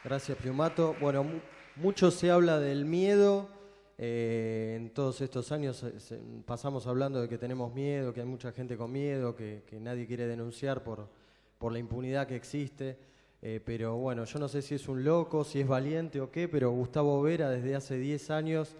Gracias, Piumato. Bueno, mucho se habla del miedo. En todos estos años pasamos hablando de que tenemos miedo, que hay mucha gente con miedo, que nadie quiere denunciar por la impunidad que existe. Pero bueno, yo no sé si es un loco, si es valiente o qué, pero Gustavo Vera desde hace 10 años,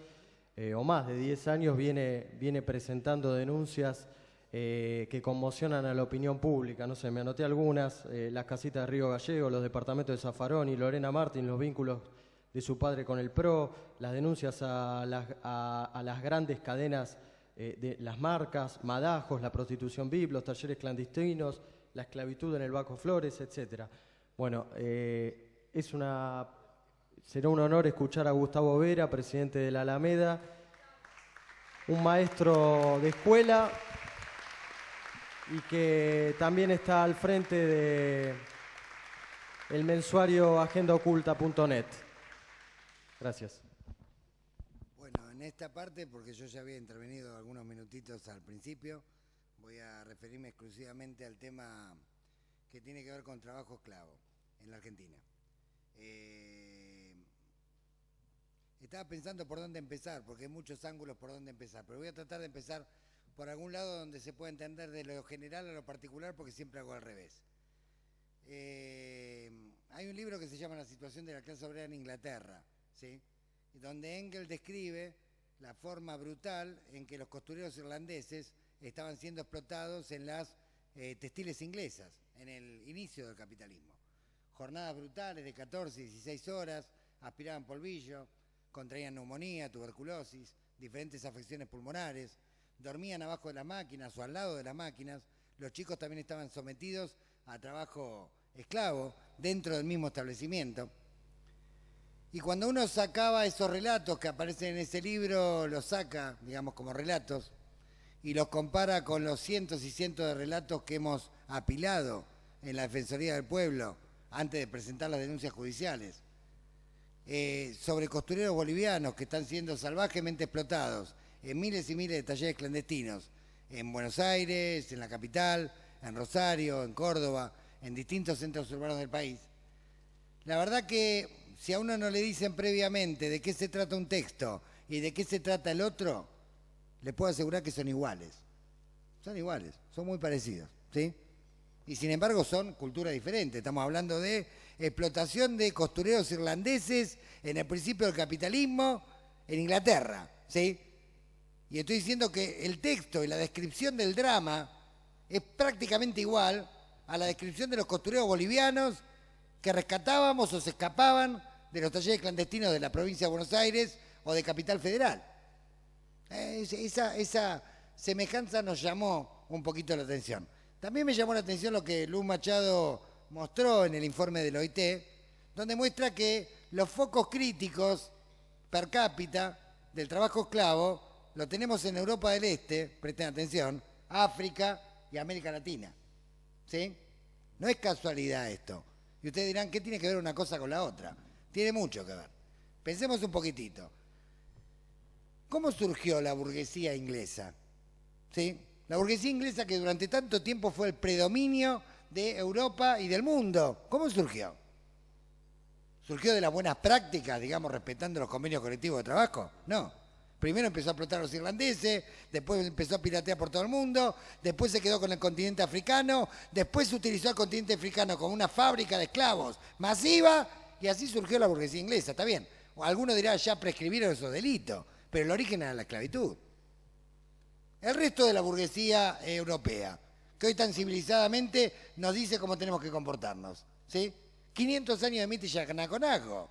o más de 10 años, viene presentando denuncias que conmocionan a la opinión pública. No sé, me anoté algunas: las casitas de Río Gallego, los departamentos de Zaffaroni, Lorena Martín, los vínculos de su padre con el PRO, las denuncias a las grandes cadenas de las marcas, Madajos, la prostitución VIP, los talleres clandestinos, la esclavitud en el Baco Flores, etcétera. Bueno, será un honor escuchar a Gustavo Vera, presidente de la Alameda, un maestro de escuela y que también está al frente del mensuario agendaoculta.net. Gracias. Bueno, en esta parte, porque yo ya había intervenido algunos minutitos al principio, voy a referirme exclusivamente al tema que tiene que ver con trabajo esclavo en la Argentina. Estaba pensando por dónde empezar, porque hay muchos ángulos por dónde empezar, pero voy a tratar de empezar por algún lado donde se pueda entender de lo general a lo particular, porque siempre hago al revés. Hay un libro que se llama La situación de la clase obrera en Inglaterra, ¿sí? Donde Engels describe la forma brutal en que los costureros irlandeses estaban siendo explotados en las textiles inglesas, en el inicio del capitalismo. Jornadas brutales de 14, 16 horas, aspiraban polvillo, contraían neumonía, tuberculosis, diferentes afecciones pulmonares, dormían abajo de las máquinas o al lado de las máquinas. Los chicos también estaban sometidos a trabajo esclavo dentro del mismo establecimiento. Y cuando uno sacaba esos relatos que aparecen en ese libro, los saca, digamos, como relatos, y los compara con los cientos y cientos de relatos que hemos apilado en la Defensoría del Pueblo antes de presentar las denuncias judiciales, sobre costureros bolivianos que están siendo salvajemente explotados en miles y miles de talleres clandestinos, en Buenos Aires, en la capital, en Rosario, en Córdoba, en distintos centros urbanos del país. La verdad que si a uno no le dicen previamente de qué se trata un texto y de qué se trata el otro, le puedo asegurar que son iguales. Son iguales, son muy parecidos, ¿sí? Y sin embargo son culturas diferentes. Estamos hablando de explotación de costureros irlandeses en el principio del capitalismo en Inglaterra, ¿sí? Y estoy diciendo que el texto y la descripción del drama es prácticamente igual a la descripción de los costureros bolivianos que rescatábamos o se escapaban de los talleres clandestinos de la provincia de Buenos Aires o de Capital Federal. Esa semejanza nos llamó un poquito la atención. También me llamó la atención lo que Luz Machado mostró en el informe del OIT, donde muestra que los focos críticos per cápita del trabajo esclavo lo tenemos en Europa del Este, presten atención, África y América Latina, ¿sí? No es casualidad esto. Y ustedes dirán, ¿qué tiene que ver una cosa con la otra? Tiene mucho que ver. Pensemos un poquitito. ¿Cómo surgió la burguesía inglesa? ¿Sí? La burguesía inglesa que durante tanto tiempo fue el predominio de Europa y del mundo. ¿Cómo surgió? ¿Surgió de las buenas prácticas, digamos, respetando los convenios colectivos de trabajo? No. Primero empezó a explotar a los irlandeses, después empezó a piratear por todo el mundo, después se quedó con el continente africano, después se utilizó el continente africano como una fábrica de esclavos masiva y así surgió la burguesía inglesa. Está bien, algunos dirán ya prescribieron esos delitos, pero el origen era la esclavitud. El resto de la burguesía europea, que hoy tan civilizadamente nos dice cómo tenemos que comportarnos, ¿sí? 500 años de mito y yacanaconaco,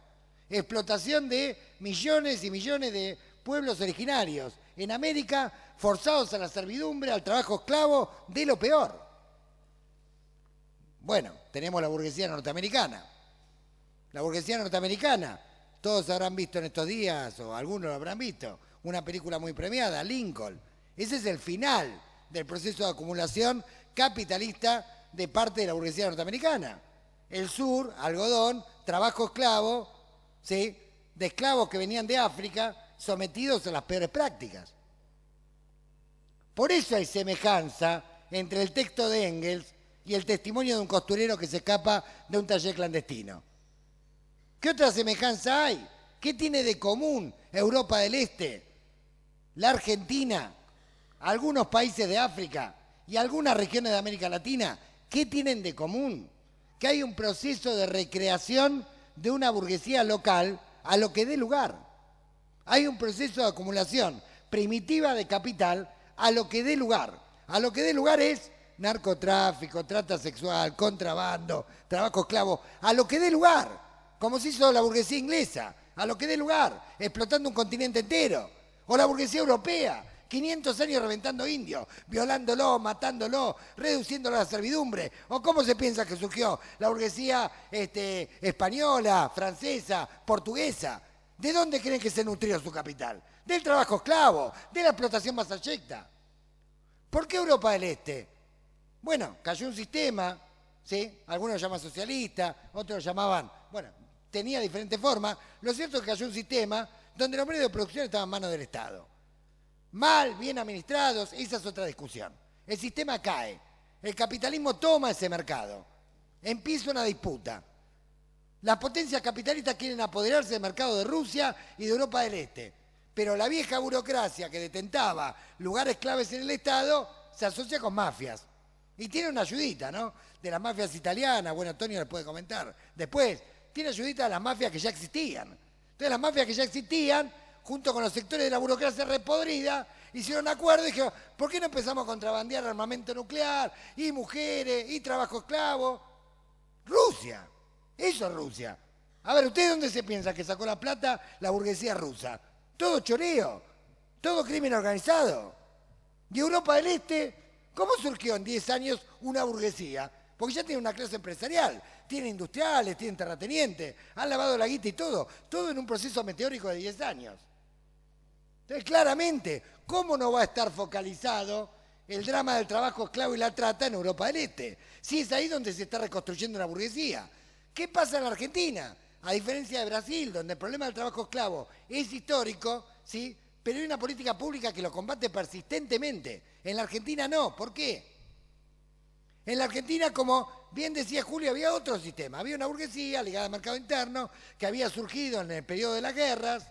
explotación de millones y millones de pueblos originarios en América, forzados a la servidumbre, al trabajo esclavo, de lo peor. Bueno, tenemos la burguesía norteamericana. La burguesía norteamericana, todos habrán visto en estos días, o algunos lo habrán visto, una película muy premiada, Lincoln. Ese es el final del proceso de acumulación capitalista de parte de la burguesía norteamericana. El sur, algodón, trabajo esclavo, ¿sí?, de esclavos que venían de África, sometidos a las peores prácticas. Por eso hay semejanza entre el texto de Engels y el testimonio de un costurero que se escapa de un taller clandestino. ¿Qué otra semejanza hay? ¿Qué tiene de común Europa del Este, la Argentina, algunos países de África y algunas regiones de América Latina? ¿Qué tienen de común? Que hay un proceso de recreación de una burguesía local a lo que dé lugar. Hay un proceso de acumulación primitiva de capital a lo que dé lugar. A lo que dé lugar es narcotráfico, trata sexual, contrabando, trabajo esclavo, a lo que dé lugar, como se hizo la burguesía inglesa, a lo que dé lugar, explotando un continente entero, o la burguesía europea, 500 años reventando indios, violándolo, matándolo, reduciéndolo a la servidumbre, o cómo se piensa que surgió la burguesía española, francesa, portuguesa. ¿De dónde creen que se nutrió su capital? Del trabajo esclavo, de la explotación más abyecta. ¿Por qué Europa del Este? Bueno, cayó un sistema, ¿sí? Algunos lo llaman socialista, otros lo llamaban, bueno, tenía diferentes formas. Lo cierto es que cayó un sistema donde los medios de producción estaban en manos del Estado. Mal, bien administrados, esa es otra discusión. El sistema cae, el capitalismo toma ese mercado, empieza una disputa. Las potencias capitalistas quieren apoderarse del mercado de Rusia y de Europa del Este, pero la vieja burocracia que detentaba lugares claves en el Estado se asocia con mafias. Y tiene una ayudita, ¿no? De las mafias italianas, bueno, Antonio les puede comentar. Después, tiene ayudita de las mafias que ya existían. Entonces, las mafias que ya existían, junto con los sectores de la burocracia repodrida, hicieron acuerdo y dijeron, ¿por qué no empezamos a contrabandear armamento nuclear, y mujeres, y trabajo esclavo? Rusia. Eso es Rusia. A ver, ¿usted dónde se piensa que sacó la plata la burguesía rusa? Todo choreo, todo crimen organizado. ¿Y Europa del Este? ¿Cómo surgió en 10 años una burguesía? Porque ya tiene una clase empresarial, tiene industriales, tiene terratenientes, han lavado la guita y todo en un proceso meteórico de 10 años. Entonces, claramente, ¿cómo no va a estar focalizado el drama del trabajo esclavo y la trata en Europa del Este? Si es ahí donde se está reconstruyendo una burguesía. ¿Qué pasa en la Argentina? A diferencia de Brasil, donde el problema del trabajo esclavo es histórico, ¿sí? Pero hay una política pública que lo combate persistentemente. En la Argentina no. ¿Por qué? En la Argentina, como bien decía Julio, había otro sistema. Había una burguesía ligada al mercado interno que había surgido en el periodo de las guerras,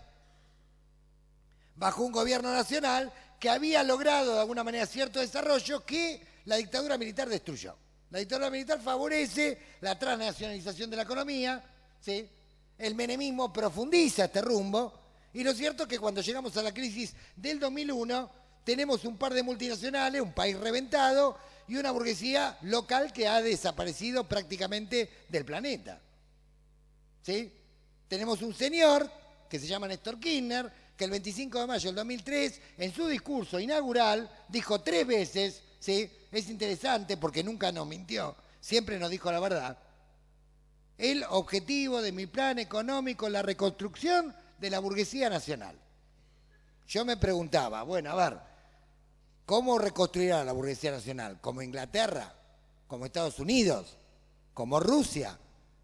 bajo un gobierno nacional que había logrado de alguna manera cierto desarrollo que la dictadura militar destruyó. La dictadura militar favorece la transnacionalización de la economía, ¿sí? El menemismo profundiza este rumbo, y lo cierto es que cuando llegamos a la crisis del 2001 tenemos un par de multinacionales, un país reventado y una burguesía local que ha desaparecido prácticamente del planeta. ¿Sí? Tenemos un señor que se llama Néstor Kirchner, que el 25 de mayo del 2003, en su discurso inaugural, dijo 3 veces, ¿sí? Es interesante porque nunca nos mintió, siempre nos dijo la verdad, el objetivo de mi plan económico, la reconstrucción de la burguesía nacional. Yo me preguntaba, bueno, a ver, ¿cómo reconstruirá la burguesía nacional? ¿Como Inglaterra? ¿Como Estados Unidos? ¿Como Rusia?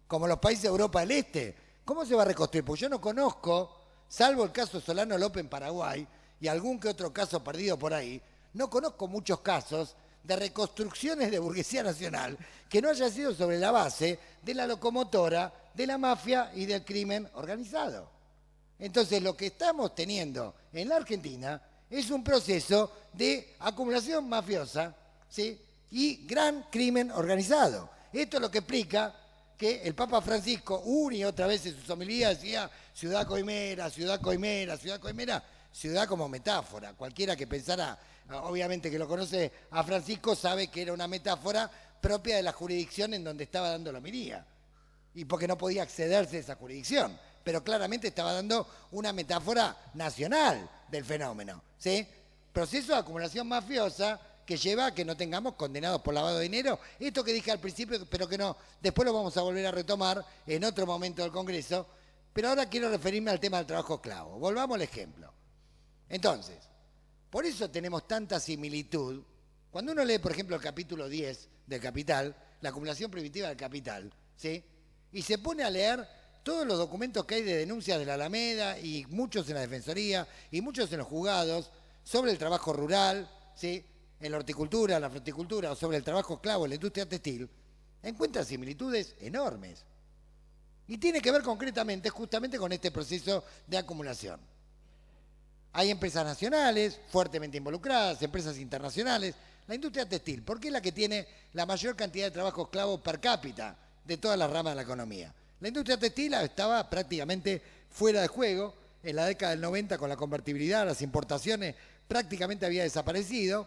¿Como los países de Europa del Este? ¿Cómo se va a reconstruir? Porque yo no conozco, salvo el caso Solano López en Paraguay y algún que otro caso perdido por ahí, no conozco muchos casos de reconstrucciones de burguesía nacional que no haya sido sobre la base de la locomotora, de la mafia y del crimen organizado. Entonces, lo que estamos teniendo en la Argentina es un proceso de acumulación mafiosa, ¿sí? Y gran crimen organizado. Esto es lo que explica que el Papa Francisco una y otra vez en sus homilías decía ciudad coimera, ciudad coimera, ciudad coimera, ciudad como metáfora. Cualquiera que pensara, obviamente que lo conoce a Francisco, sabe que era una metáfora propia de la jurisdicción en donde estaba dando la homilía. Y porque no podía accederse a esa jurisdicción. Pero claramente estaba dando una metáfora nacional del fenómeno, ¿sí? Proceso de acumulación mafiosa que lleva a que no tengamos condenados por lavado de dinero. Esto que dije al principio, pero que no, después lo vamos a volver a retomar en otro momento del Congreso. Pero ahora quiero referirme al tema del trabajo esclavo. Volvamos al ejemplo. Entonces, por eso tenemos tanta similitud. Cuando uno lee, por ejemplo, el capítulo 10 del Capital, la acumulación primitiva del capital, ¿sí? Y se pone a leer todos los documentos que hay de denuncias de la Alameda y muchos en la Defensoría y muchos en los juzgados sobre el trabajo rural, ¿sí? En la horticultura, en la fruticultura o sobre el trabajo esclavo en la industria textil, encuentra similitudes enormes. Y tiene que ver concretamente, justamente con este proceso de acumulación. Hay empresas nacionales fuertemente involucradas, empresas internacionales. La industria textil, ¿por qué es la que tiene la mayor cantidad de trabajo esclavo per cápita de todas las ramas de la economía? La industria textil estaba prácticamente fuera de juego. En la década del 90, con la convertibilidad, las importaciones prácticamente había desaparecido.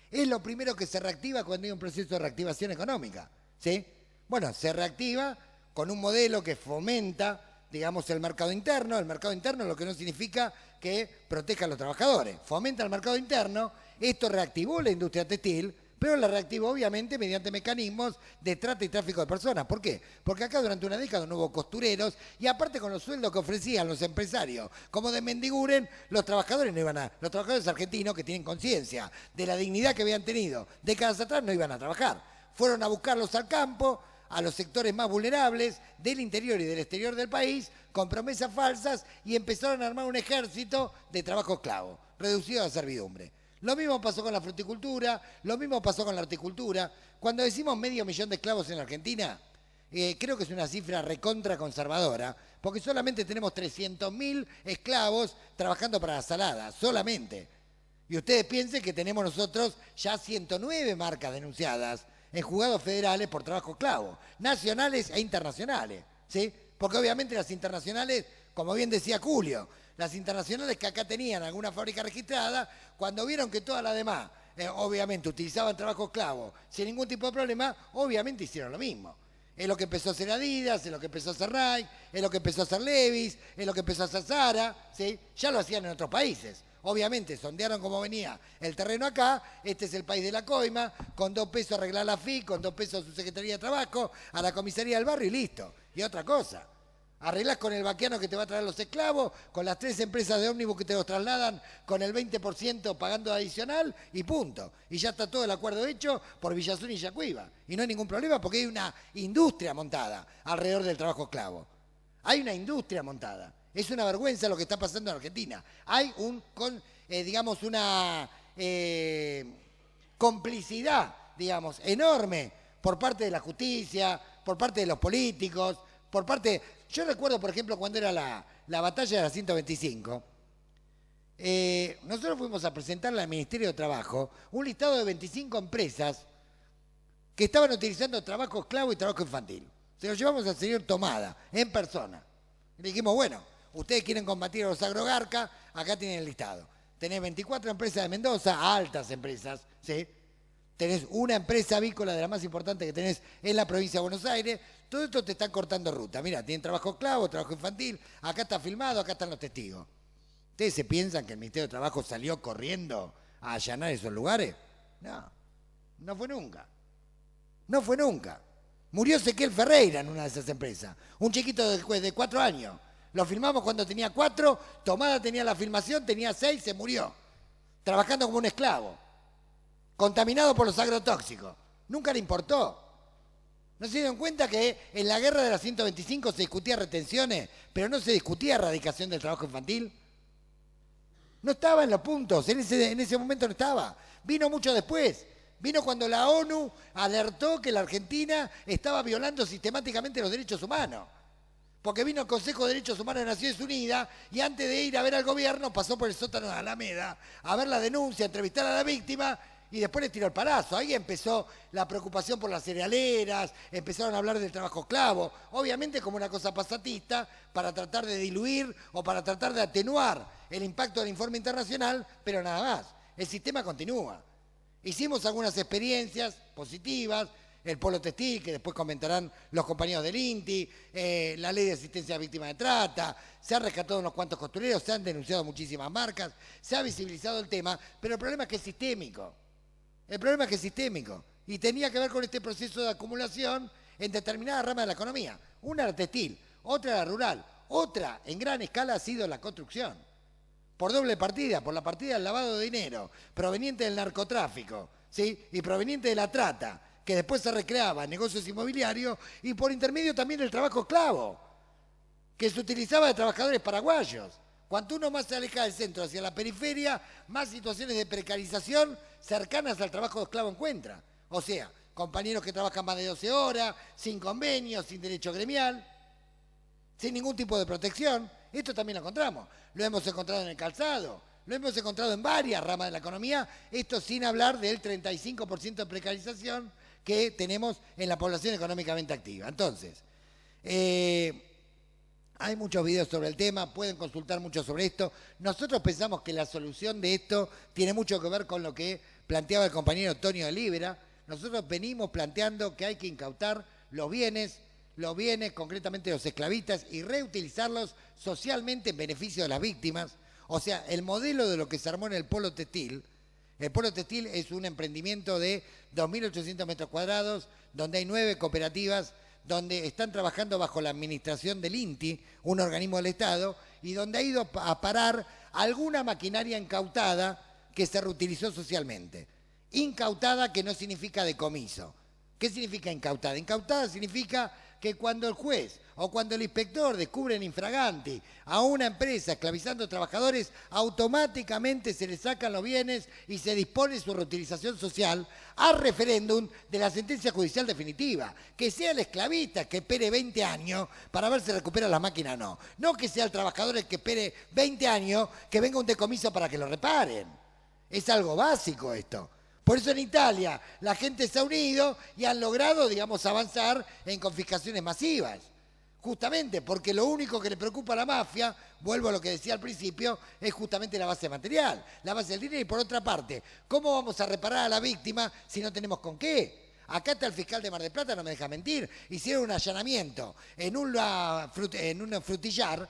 Es lo primero que se reactiva cuando hay un proceso de reactivación económica, ¿sí? Bueno, se reactiva con un modelo que fomenta, digamos, el mercado interno. El mercado interno lo que no significa que proteja a los trabajadores. Fomenta el mercado interno. Esto reactivó la industria textil, pero la reactivó obviamente mediante mecanismos de trata y tráfico de personas. ¿Por qué? Porque acá durante una década no hubo costureros y aparte con los sueldos que ofrecían los empresarios, como de Mendiguren, los trabajadores no iban a... Los trabajadores argentinos que tienen conciencia de la dignidad que habían tenido décadas atrás no iban a trabajar. Fueron a buscarlos al campo, a los sectores más vulnerables del interior y del exterior del país, con promesas falsas y empezaron a armar un ejército de trabajo esclavo, reducido a servidumbre. Lo mismo pasó con la fruticultura, lo mismo pasó con la horticultura. Cuando decimos 500.000 de esclavos en Argentina, creo que es una cifra recontra conservadora, porque solamente tenemos 300.000 esclavos trabajando para la salada, solamente. Y ustedes piensen que tenemos nosotros ya 109 marcas denunciadas en juzgados federales por trabajo esclavo, nacionales e internacionales, ¿sí? Porque obviamente las internacionales, como bien decía Julio, las internacionales que acá tenían alguna fábrica registrada, cuando vieron que todas las demás, obviamente, utilizaban trabajo esclavo sin ningún tipo de problema, obviamente hicieron lo mismo. Es lo que empezó a hacer Adidas, es lo que empezó a hacer Nike, es lo que empezó a hacer Levi's, es lo que empezó a hacer Zara, ¿sí? Ya lo hacían en otros países. Obviamente, sondearon cómo venía el terreno acá, este es el país de la coima, con 2 pesos arreglar la FI, con 2 pesos su Secretaría de Trabajo, a la comisaría del barrio y listo. Y otra cosa, arreglás con el vaqueano que te va a traer los esclavos, con las 3 empresas de ómnibus que te los trasladan, con el 20% pagando adicional y punto. Y ya está todo el acuerdo hecho por Villazón y Yacuiba. Y no hay ningún problema porque hay una industria montada alrededor del trabajo esclavo. Hay una industria montada. Es una vergüenza lo que está pasando en Argentina. Hay digamos, una complicidad, digamos, enorme por parte de la justicia, por parte de los políticos, por parte... Yo recuerdo, por ejemplo, cuando era la batalla de la 125, nosotros fuimos a presentarle al Ministerio de Trabajo un listado de 25 empresas que estaban utilizando trabajo esclavo y trabajo infantil. Se lo llevamos al señor Tomada, en persona. Y le dijimos, bueno, ustedes quieren combatir a los agrogarcas, acá tienen el listado. Tenés 24 empresas de Mendoza, altas empresas, ¿sí? Tenés una empresa avícola de la más importante que tenés en la provincia de Buenos Aires. Todo esto te están cortando ruta. Mira, tienen trabajo esclavo, trabajo infantil, acá está filmado, acá están los testigos. ¿Ustedes se piensan que el Ministerio de Trabajo salió corriendo a allanar esos lugares? No, no fue nunca. No fue nunca. Murió Ezequiel Ferreira en una de esas empresas, un chiquito de 4 años. Lo filmamos cuando tenía 4, Tomada tenía la filmación, tenía 6, se murió. Trabajando como un esclavo. Contaminado por los agrotóxicos. Nunca le importó. ¿No se dieron cuenta que en la guerra de la 125 se discutía retenciones, pero no se discutía erradicación del trabajo infantil? No estaba en los puntos, en ese momento no estaba. Vino mucho después. Vino cuando la ONU alertó que la Argentina estaba violando sistemáticamente los derechos humanos. Porque vino el Consejo de Derechos Humanos de Naciones Unidas y antes de ir a ver al gobierno pasó por el sótano de Alameda a ver la denuncia, a entrevistar a la víctima y después le tiró el palazo. Ahí empezó la preocupación por las cerealeras, empezaron a hablar del trabajo esclavo, obviamente como una cosa pasatista para tratar de diluir o para tratar de atenuar el impacto del informe internacional, pero nada más. El sistema continúa. Hicimos algunas experiencias positivas, el polo textil, que después comentarán los compañeros del INTI, la ley de asistencia a víctimas de trata, se han rescatado unos cuantos costureros, se han denunciado muchísimas marcas, se ha visibilizado el tema, pero el problema es que es sistémico. El problema es que es sistémico y tenía que ver con este proceso de acumulación en determinadas ramas de la economía. Una era textil, otra era rural, otra en gran escala ha sido la construcción. Por doble partida, por la partida del lavado de dinero, proveniente del narcotráfico, ¿sí? Y proveniente de la trata, que después se recreaba en negocios inmobiliarios, y por intermedio también el trabajo esclavo, que se utilizaba de trabajadores paraguayos. Cuanto uno más se aleja del centro hacia la periferia, más situaciones de precarización cercanas al trabajo esclavo encuentra. O sea, compañeros que trabajan más de 12 horas, sin convenio, sin derecho gremial, sin ningún tipo de protección. Esto también lo encontramos. Lo hemos encontrado en el calzado, lo hemos encontrado en varias ramas de la economía, esto sin hablar del 35% de precarización que tenemos en la población económicamente activa. Entonces, hay muchos videos sobre el tema, pueden consultar mucho sobre esto. Nosotros pensamos que la solución de esto tiene mucho que ver con lo que planteaba el compañero Tonio de Libera. Nosotros venimos planteando que hay que incautar los bienes, concretamente los esclavistas, y reutilizarlos socialmente en beneficio de las víctimas. O sea, el modelo de lo que se armó en el Polo Textil. El Polo Textil es un emprendimiento de 2.800 metros cuadrados, donde hay 9 cooperativas, donde están trabajando bajo la administración del INTI, un organismo del Estado, y donde ha ido a parar alguna maquinaria incautada que se reutilizó socialmente. Incautada, que no significa decomiso. ¿Qué significa incautada? Incautada significa que cuando el juez o cuando el inspector descubren infraganti a una empresa esclavizando trabajadores, automáticamente se le sacan los bienes y se dispone su reutilización social a referéndum de la sentencia judicial definitiva. Que sea el esclavista que espere 20 años para ver si recupera la máquina, no. No que sea el trabajador el que espere 20 años que venga un decomiso para que lo reparen. Es algo básico esto. Por eso en Italia la gente se ha unido y han logrado, digamos, avanzar en confiscaciones masivas. Justamente porque lo único que le preocupa a la mafia, vuelvo a lo que decía al principio, es justamente la base material, la base del dinero. Y por otra parte, ¿cómo vamos a reparar a la víctima si no tenemos con qué? Acá está el fiscal de Mar del Plata, no me deja mentir. Hicieron un allanamiento en un frutillar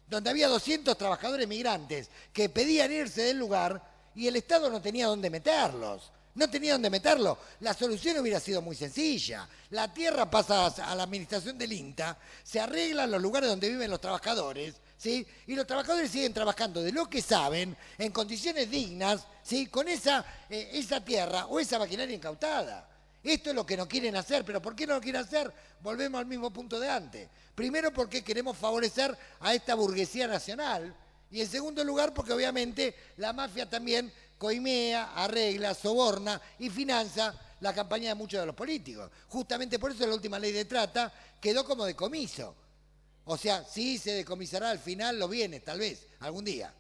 donde había 200 trabajadores migrantes que pedían irse del lugar y el Estado no tenía dónde meterlos. No tenía dónde meterlo. La solución hubiera sido muy sencilla. La tierra pasa a la administración del INTA, se arreglan los lugares donde viven los trabajadores, ¿sí? Y los trabajadores siguen trabajando de lo que saben, en condiciones dignas, ¿sí? Con esa tierra o esa maquinaria incautada. Esto es lo que no quieren hacer. ¿Pero por qué no lo quieren hacer? Volvemos al mismo punto de antes. Primero, porque queremos favorecer a esta burguesía nacional. Y en segundo lugar, porque obviamente la mafia también coimea, arregla, soborna y financia la campaña de muchos de los políticos. Justamente por eso la última ley de trata quedó como decomiso. O sea, sí se decomisará al final los bienes, tal vez, algún día.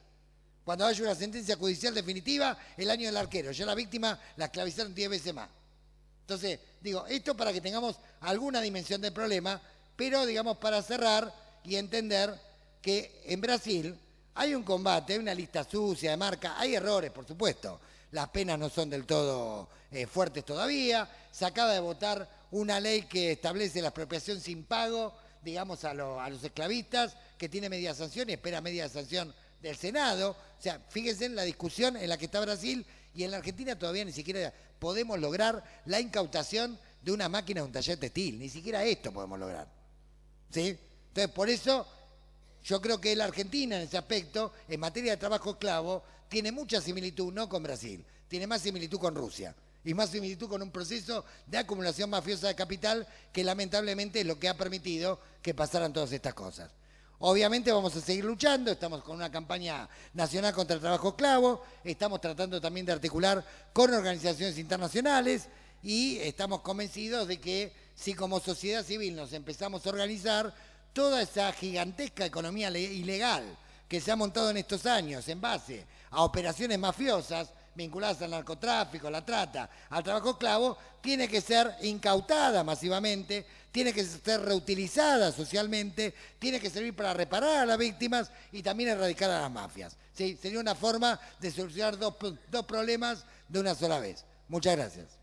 Cuando haya una sentencia judicial definitiva, el año del arquero. Ya la víctima la esclavizaron 10 veces más. Entonces, digo, esto para que tengamos alguna dimensión del problema, pero, digamos, para cerrar y entender que en Brasil hay un combate, hay una lista sucia de marca, hay errores, por supuesto. Las penas no son del todo fuertes todavía. Se acaba de votar una ley que establece la expropiación sin pago, digamos, a los esclavistas, que tiene media sanción y espera media sanción del Senado. O sea, fíjense en la discusión en la que está Brasil, y en la Argentina todavía ni siquiera podemos lograr la incautación de una máquina de un taller textil. Ni siquiera esto podemos lograr. ¿Sí? Entonces, por eso yo creo que la Argentina en ese aspecto, en materia de trabajo esclavo, tiene mucha similitud, no con Brasil, tiene más similitud con Rusia y más similitud con un proceso de acumulación mafiosa de capital que lamentablemente es lo que ha permitido que pasaran todas estas cosas. Obviamente vamos a seguir luchando, estamos con una campaña nacional contra el trabajo esclavo, estamos tratando también de articular con organizaciones internacionales y estamos convencidos de que si como sociedad civil nos empezamos a organizar, toda esa gigantesca economía ilegal que se ha montado en estos años en base a operaciones mafiosas vinculadas al narcotráfico, a la trata, al trabajo esclavo, tiene que ser incautada masivamente, tiene que ser reutilizada socialmente, tiene que servir para reparar a las víctimas y también erradicar a las mafias. ¿Sí? Sería una forma de solucionar dos problemas de una sola vez. Muchas gracias.